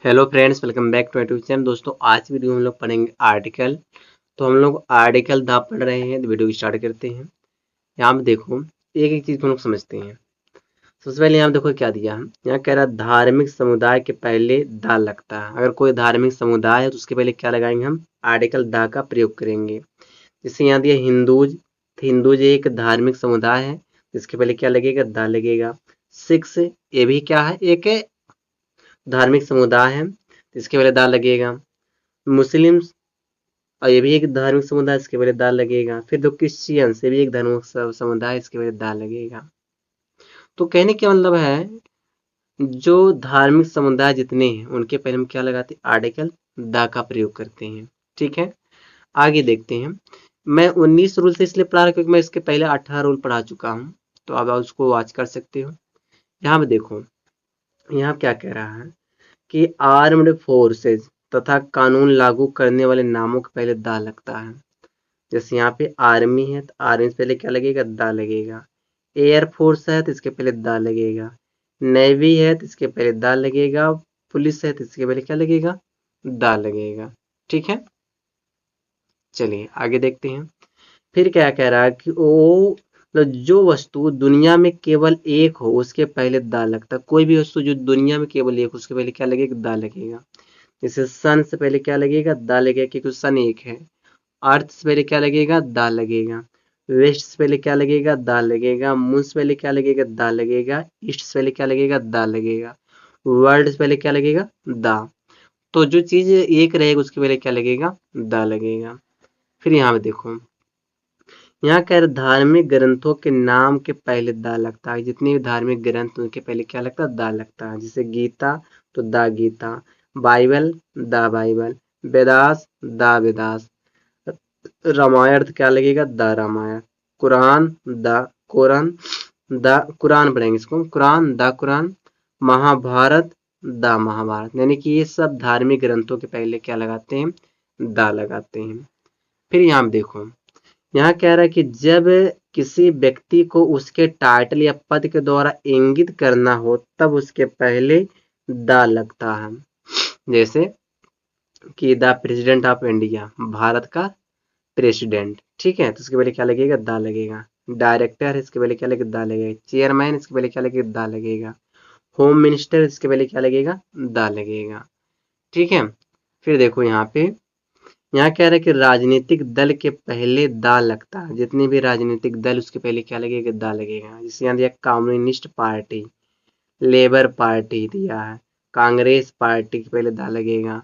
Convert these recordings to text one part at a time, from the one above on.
Hello friends, welcome back to YouTube channel. दोस्तों, आज video हम लोग पढ़ेंगे आर्टिकल। तो हम लोग आर्टिकल द पढ़ रहे हैं, तो वीडियो की स्टार्ट करते हैं। यहाँ पे देखो, एक एक चीज को हम लोग समझते हैं। सबसे पहले यहाँ देखो क्या दिया है। यहाँ कह रहा है धार्मिक समुदाय के पहले द लगता है। अगर कोई धार्मिक समुदाय है तो उसके पहले क्या लगाएंगे हम? आर्टिकल द का प्रयोग करेंगे। जैसे यहाँ दिया हिंदूज, तो हिंदूज एक धार्मिक समुदाय है, इसके पहले क्या लगेगा? द लगेगा। सिक्स, ये भी क्या है? एक धार्मिक समुदाय है, तो इसके पहले द लगेगा। मुस्लिम्स, और ये भी एक धार्मिक समुदाय, इसके पहले द लगेगा। फिर दो क्रिश्चियंस, ये भी एक धार्मिक समुदाय, इसके पहले द लगेगा। तो कहने का मतलब है, जो धार्मिक समुदाय जितने हैं उनके पहले हम क्या लगाते हैं? आर्टिकल द का प्रयोग करते हैं। ठीक है, आगे देखते हैं। मैं 19 रूल से इसलिए पढ़ा रहा हूं क्योंकि मैं इसके पहले 18 रूल पढ़ा चुका हूँ, तो अब आप उसको वॉच कर सकते हो। यहाँ पे देखो, यहाँ क्या कह रहा है कि आर्म्ड फोर्सेज तथा कानून लागू करने वाले नामों के पहले द लगता है। जैसे यहाँ पे आर्मी है, तो आर्मी से पहले क्या लगेगा? द लगेगा। एयर फोर्स है, तो इसके पहले द लगेगा। नेवी है, तो इसके पहले द लगेगा। पुलिस है, तो इसके पहले क्या लगेगा? द लगेगा। ठीक है, चलिए आगे देखते हैं। फिर क्या कह रहा है कि वो मतलब जो वस्तु दुनिया में केवल एक हो उसके पहले द लगता है। कोई भी वस्तु जो दुनिया में केवल एक हो उसके पहले क्या लगेगा? द लगेगा। जैसे सन से पहले क्या लगेगा? द लगेगा, क्योंकि सन एक है। अर्थ से पहले क्या लगेगा? द लगेगा। वेस्ट से पहले क्या लगेगा? द लगेगा। मून से पहले क्या लगेगा? द लगेगा। ईस्ट से पहले क्या लगेगा? द लगेगा। वर्ल्ड से पहले क्या लगेगा? द। तो जो चीज एक रहेगा उसके पहले क्या लगेगा? द लगेगा। फिर यहाँ पे देखो, यहाँ कह रहे धार्मिक ग्रंथों के नाम के पहले द लगता है। जितने भी धार्मिक ग्रंथ उनके पहले क्या लगता है? द लगता है। जैसे गीता, तो the Gita. Bible, the Bible. Vedas, the Vedas. Ramayan क्या लगेगा? The Ramayan. Quran, the Quran. The Quran पढ़ेंगे इसको, Quran, the Quran. Mahabharat, the Mahabharat. यानी कि ये सब धार्मिक ग्रंथों के पहले क्या लगाते हैं? द लगाते हैं। फिर यहाँ पे देखो, यहाँ कह रहा है कि जब किसी व्यक्ति को उसके टाइटल या पद के द्वारा इंगित करना हो तब उसके पहले द लगता है। जैसे कि the president of India, Bharat का प्रेसिडेंट। ठीक है, तो इसके पहले क्या लगेगा? द लगेगा। डायरेक्टर, इसके पहले क्या लगेगा? द लगेगा। चेयरमैन, इसके पहले क्या लगेगा? द लगेगा। होम मिनिस्टर, इसके पहले क्या लगेगा? द लगेगा। ठीक है, फिर देखो यहाँ पे, यहाँ कह रहा है कि राजनीतिक दल के पहले द लगता है। जितने भी राजनीतिक दल उसके पहले क्या लगेगा? द लगेगा। जैसे यहाँ दिया कम्युनिस्ट पार्टी, लेबर पार्टी दिया है, कांग्रेस पार्टी के पहले द लगेगा।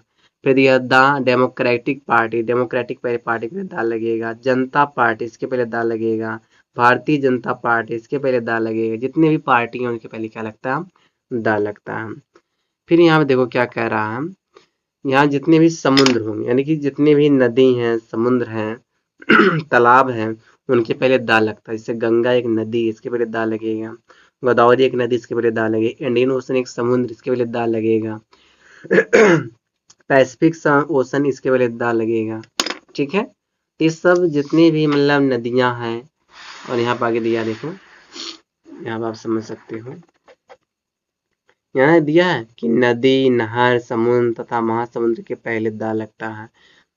फिर दिया द डेमोक्रेटिक पार्टी, डेमोक्रेटिक पहले पार्टी के पहले द लगेगा। जनता पार्टी, इसके पहले द लगेगा। भारतीय जनता पार्टी, इसके पहले द लगेगा। जितने भी पार्टी हैं उनके पहले क्या लगता है? द लगता है। फिर यहाँ पे देखो क्या कह रहा है। यहाँ जितने भी समुद्र होंगे, यानी कि जितने भी नदी हैं, समुद्र हैं तालाब हैं, उनके पहले दा लगता है। जैसे गंगा एक नदी, इसके पहले दा लगेगा। गोदावरी एक नदी, इसके पहले दा लगेगा। इंडियन ओशन एक समुद्र, इसके पहले दा लगेगा। पैसिफिक ओशन, इसके पहले दा लगेगा। ठीक है, ये सब जितने भी मतलब नदियां हैं, और यहाँ पर आगे दिया देखो, यहाँ पर आप समझ सकते हो। यहाँ दिया है कि नदी, नहर, समुद्र तथा महासमुद्र के पहले दा लगता है।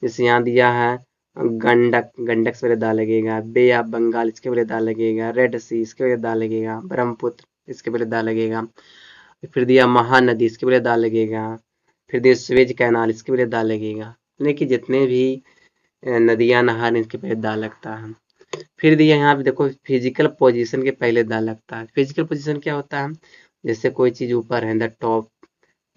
जैसे यहाँ दिया है गंडक, गंडक से पहले दा लगेगा। बे ऑफ बंगाल, इसके पहले दा लगेगा। रेड सी, इसके पहले दा लगेगा। ब्रह्मपुत्र, इसके पहले दा लगेगा। फिर दिया महानदी, इसके पहले दा लगेगा। फिर दिया स्वेज कैनाल, इसके पहले दा लगेगा। लेकिन जितने भी नदियां, नहर, इसके पहले दा लगता है। फिर दिया यहाँ पे देखो फिजिकल पोजीशन के पहले द लगता है। फिजिकल पोजीशन क्या होता है? जैसे कोई चीज ऊपर है, the top,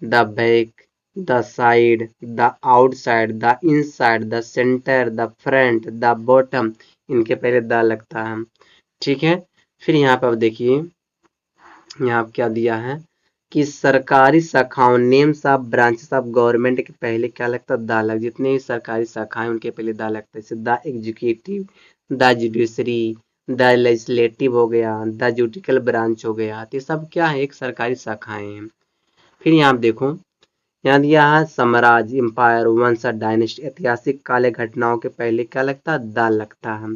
the back, the side, the outside, the inside, the centre, the front, the bottom, इनके पहले द लगता है। ठीक है, फिर यहाँ पे अब देखिए, यहाँ पे क्या दिया है कि सरकारी शाखाओं, names of branches of government के पहले क्या लगता है? द लग। जितने भी सरकारी शाखाएं उनके पहले द लगता है। जैसे the executive, the judiciary, the legislative हो गया, द जुडिकल ब्रांच हो गया। तो ये सब क्या है? एक सरकारी शाखाएं हैं। फिर यहाँ आप देखो, यहाँ दिया है साम्राज्य, एम्पायर, वंश, डायनेस्टी, ऐतिहासिक काले घटनाओं के पहले क्या लगता है? द लगता है।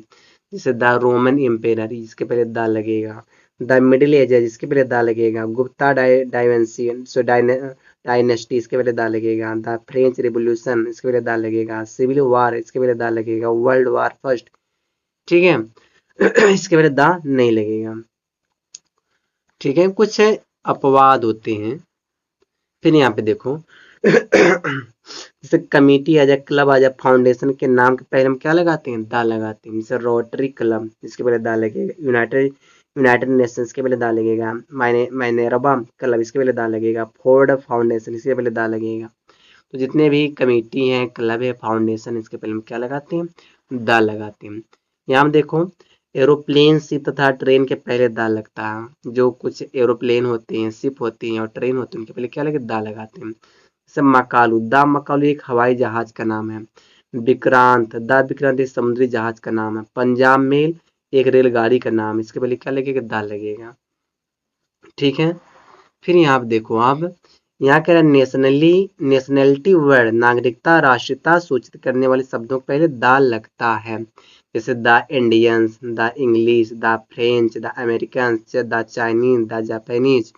जैसे द रोमन एम्पेरर, इसके पहले द लगेगा। द मिडिल एजेस इसके पहले दा लगेगा, गुप्ता डायवेंसियन सो डायनेस्टी इसके पहले दा लगेगा, द फ्रेंच रिवोल्यूशन इसके पहले दा लगेगा, सिविल वार इसके पहले दा लगेगा, वर्ल्ड वार फर्स्ट, ठीक है। इसके पहले दा नहीं लगेगा, ठीक है। कुछ अपवाद होते हैं। फिर यहाँ पे देखो जैसे कमेटी आ जाए, क्लब आ जाए, फाउंडेशन के नाम के पहले हम क्या लगाते हैं, दा लगाते हैं। जैसे रोटरी क्लब इसके पहले दा लगेगा, यूनाइटेड यूनाइटेड नेशंस के पहले दा लगेगा, माइनेरबा क्लब इसके पहले दा लगेगा, फोर्ड फाउंडेशन इसके पहले दा लगेगा। तो जितने भी कमेटी हैं, क्लब है, फाउंडेशन इसके पहले हम क्या लगाते हैं, दा लगाते हैं। यहाँ देखो एरोप्लेन, शिप तथा ट्रेन के पहले दा लगता है। जो कुछ एरोप्लेन होते हैं, शिप होती हैं और ट्रेन होती है उनके पहले क्या लगे, दा लगाते हैं। जैसे मकालू, दा मकालू एक हवाई जहाज का नाम है। विक्रांत, दा विक्रांत एक समुद्री जहाज का नाम है। पंजाब मेल एक रेलगाड़ी का नाम है, इसके पहले क्या लगेगा, दा लगेगा, ठीक है। फिर यहाँ पे देखो आप, यहाँ कह रहा है नेशनलिटी वर्ड, नागरिकता राष्ट्रीयता सूचित करने वाले शब्दों को पहले दा लगता है। जैसे the Indians, the English, the French, the American, the Chinese, the Japanese,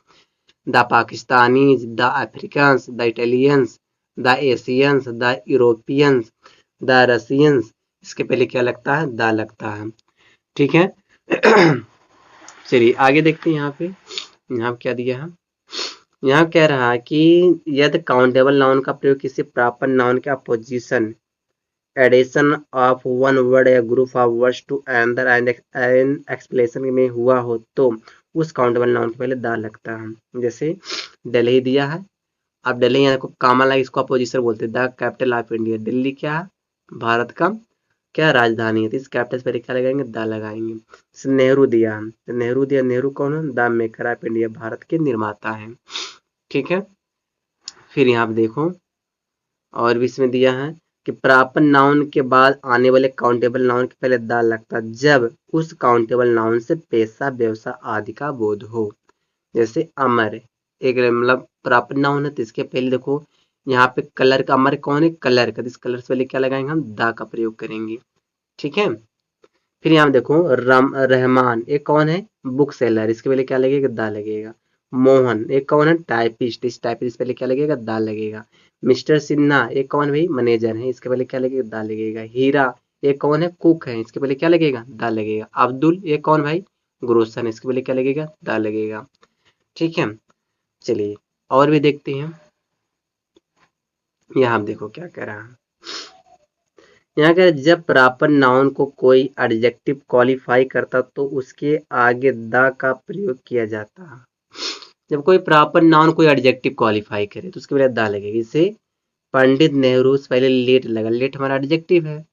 the Pakistanis, the Africans, the Italians, the Asians, the Europeans, the Russians इसके पहले क्या लगता है, दा लगता है, ठीक है। चलिए आगे देखते हैं। यहाँ पे यहाँ क्या दिया है, यहाँ कह रहा है कि यदि काउंटेबल नाउन का प्रयोग किसी प्रॉपर नाउन के apposition, addition of one word या group of words to another and explanation में हुआ हो तो उस काउंटेबल नाउन के पहले दा लगता है। जैसे दिल्ली दिया है, अब दिल्ली यहाँ को कामा लगा, इसको अपोजिशन बोलते हैं, the capital of India. Delhi क्या है, भारत का क्या राजधानी है, तो इस कैपिटल से पहले क्या लगाएंगे, दा लगाएंगे। जैसे नेहरू दिया है, तो नेहरू दिया, नेहरू कौन है, the maker of India, Bharat के निर्माता है, ठीक है। फिर यहाँ पे देखो और भी इसमें दिया है कि प्रॉपर नाउन के बाद आने वाले काउंटेबल नाउन के पहले दा लगता है जब उस काउंटेबल नाउन से पेशा, व्यवसाय आदि का बोध हो। जैसे अमर एक मतलब प्रॉपर नाउन है, तो इसके पहले देखो यहाँ पे कलर का, अमर कौन है, कलर का, इस कलर से पहले क्या लगाएंगे, हम दा का प्रयोग करेंगे, ठीक है। फिर यहाँ देखो रहमान एक कौन है, बुक सेलर, इसके पहले क्या लगेगा, दा लगेगा। मोहन एक कौन है, टाइपिस्ट, इस टाइपिस्ट पहले क्या लगेगा, दा लगेगा। मिस्टर सिन्हा एक कौन भाई, मैनेजर है, इसके पहले क्या लगेगा, दा लगेगा। हीरा एक कौन है, कुक है, इसके पहले क्या लगेगा, दा लगेगा। अब्दुल एक कौन भाई, ग्रोसन, इसके पहले क्या लगेगा, दा लगेगा, ठीक है। चलिए और भी देखते हैं। यहाँ देखो क्या कह रहा है, यहाँ कह रहा है जब प्रॉपर नाउन को कोई एडजेक्टिव क्वालिफाई करता तो उसके आगे द का प्रयोग किया जाता है। जब कोई प्रॉपर नाउन कोई एडजेक्टिव क्वालिफाई करे तो उसके पहले द लगेगा। जैसे पंडित नेहरू से पहले लेट लगा, लेट हमारा एडजेक्टिव है,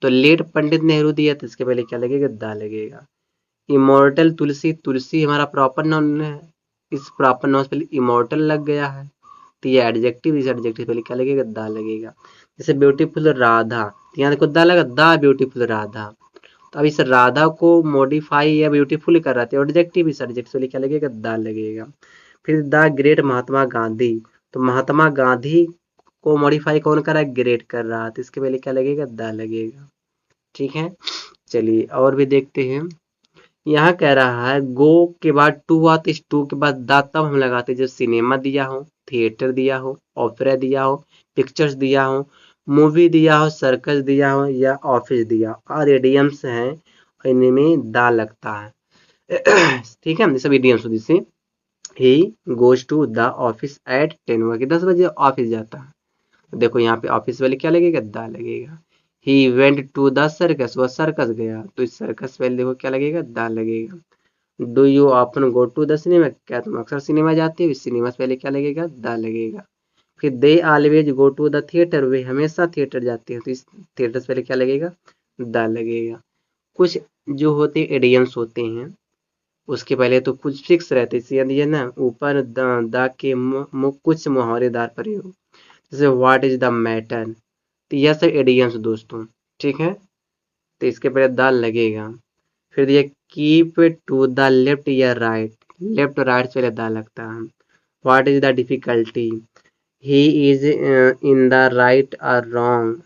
तो लेट पंडित नेहरू दिया तो इसके पहले क्या लगेगा, द लगेगा। इमोर्टल तुलसी, तुलसी हमारा प्रॉपर नाउन है, इस प्रॉपर नाउन से पहले इमोर्टल लग गया है, तो ये एडजेक्टिव, इस एडजेक्टिव पहले क्या लगेगा, दा लगेगा। जैसे ब्यूटीफुल राधा, तो यहाँ देखो दा लगा, दा ब्यूटीफुल राधा, तो अब इस राधा को मॉडिफाई या ब्यूटीफुल कर रहा था, एडजेक्टिव, इस एडजेक्टिव पहले क्या लगेगा, दा लगेगा। फिर द ग्रेट महात्मा गांधी, तो महात्मा गांधी को मॉडिफाई कौन कर रहा है, ग्रेट कर रहा है, तो इसके पहले क्या लगेगा, दा लगेगा, ठीक है। चलिए और भी देखते हैं। यहाँ कह रहा है गो के बाद टू आ, तो इस टू के बाद दा तब हम लगाते हैं जब सिनेमा दिया हो, थिएटर दिया हो, ओपेरा दिया हो, पिक्चर्स दिया हो, मूवी दिया हो, सर्कस दिया हो या ऑफिस दिया हो, और इडियम्स हैं इनमें दा लगता है। ठीक है, ये सब इडियम्स होती से he goes to the office at 10 बजे, 10 बजे ऑफिस जाता है, देखो यहाँ पे ऑफिस वाले क्या लगेगा, दा लगेगा। He went to the circus, वह सर्कस गया, तो इस सर्कस वाले देखो क्या लगेगा, दा लगेगा। Do you often go to the cinema, क्या तुम अक्सर सिनेमा जाते हो, इस सिनेमा से पहले क्या लगेगा, दा लगेगा। फिर they always go to the theatre, वे हमेशा थिएटर जाते हैं, तो इस थिएटर से पहले क्या लगेगा, दा लगेगा। कुछ जो होते एडियम्स होते हैं उसके पहले तो कुछ फिक्स रहते हैं, ये ना ऊपर द के कुछ मुहावरेदार प्रयोग, जैसे व्हाट इज द मैटर, तो यह सब एडियम्स दोस्तों, ठीक है, तो इसके पहले द लगेगा। फिर दिया कीप टू द लेफ्ट या राइट, लेफ्ट राइट से पहले द लगता है। What is the difficulty, he is in the right और रॉन्ग,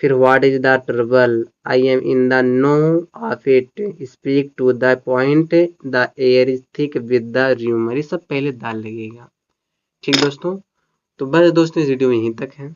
फिर what is the trouble, I am in the know of it, speak to the point, the air is thick with the rumour. ये सब पहले दाल लगेगा। ठीक दोस्तों, तो बस दोस्तों इस वीडियो में यहीं तक है।